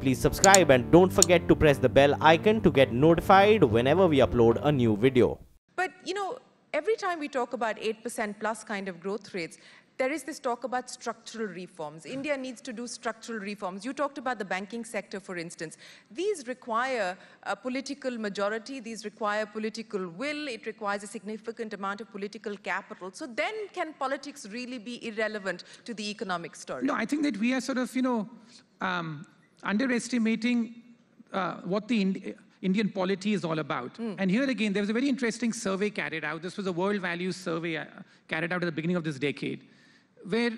please subscribe and don't forget to press the bell icon to get notified whenever we upload a new video. But, you know, every time we talk about 8% plus kind of growth rates, there is this talk about structural reforms. India needs to do structural reforms. You talked about the banking sector, for instance. These require a political majority. These require political will. It requires a significant amount of political capital. So then can politics really be irrelevant to the economic story? No, I think that we are sort of, underestimating what the Indian polity is all about. And here again, there was a very interesting survey carried out. This was a world values survey carried out at the beginning of this decade, where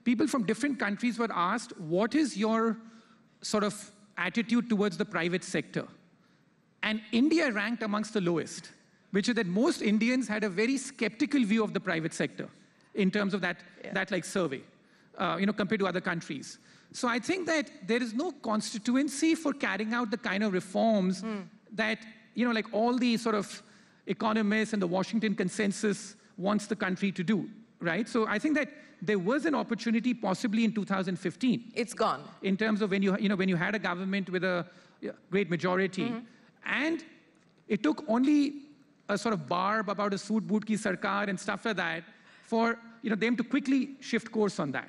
people from different countries were asked, what is your sort of attitude towards the private sector? And India ranked amongst the lowest, which is that most Indians had a very skeptical view of the private sector in terms of that survey, compared to other countries. So I think that there is no constituency for carrying out the kind of reforms that, like all the sort of economists and the Washington consensus wants the country to do, right? So I think that there was an opportunity possibly in 2015. It's gone. In terms of when you had a government with a great majority. And it took only a sort of barb about a soot boot ki sarkar and stuff like that for them to quickly shift course on that.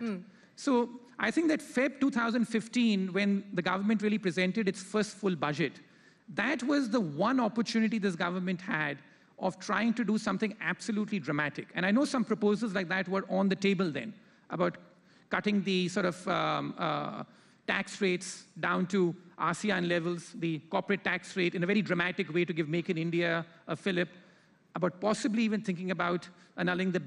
So I think that Feb 2015, when the government really presented its first full budget, that was the one opportunity this government had of trying to do something absolutely dramatic. And I know some proposals like that were on the table then, about cutting the sort of tax rates down to ASEAN levels, the corporate tax rate in a very dramatic way to give Make in India a fillip, about possibly even thinking about annulling the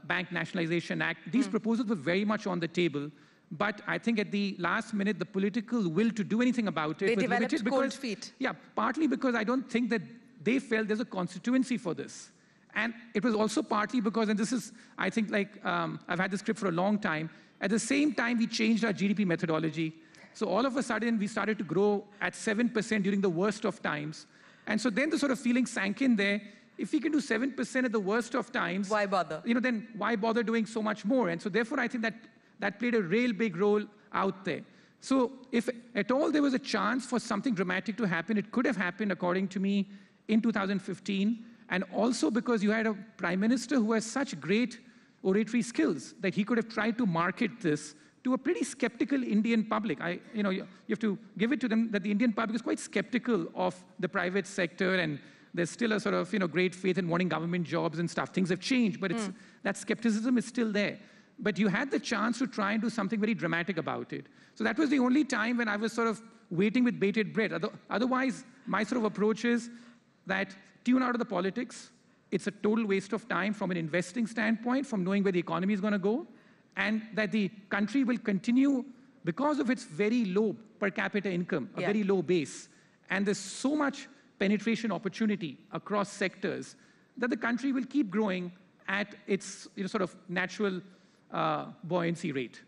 Bank Nationalization Act. These proposals were very much on the table. But I think at the last minute, the political will to do anything about it was limited. Cold feet. Yeah, partly because I don't think that they felt there's a constituency for this. And it was also partly because, and this is, I think, I've had this script for a long time, at the same time we changed our GDP methodology. So all of a sudden, we started to grow at 7% during the worst of times. And so then the sort of feeling sank in there, if we can do 7% at the worst of times, why bother? Then why bother doing so much more? And so therefore, I think that played a real big role out there. So if at all there was a chance for something dramatic to happen, it could have happened, according to me, in 2015, and also because you had a prime minister who has such great oratory skills that he could have tried to market this to a pretty skeptical Indian public. You have to give it to them that the Indian public is quite skeptical of the private sector, and there's still a sort of great faith in wanting government jobs and stuff. Things have changed, but that skepticism is still there. But you had the chance to try and do something very dramatic about it. So that was the only time when I was sort of waiting with bated breath. Otherwise, my sort of approach is that tune out of the politics. It's a total waste of time from an investing standpoint, from knowing where the economy is going to go, and that the country will continue because of its very low per capita income, a very low base. And there's so much penetration opportunity across sectors that the country will keep growing at its sort of natural buoyancy rate.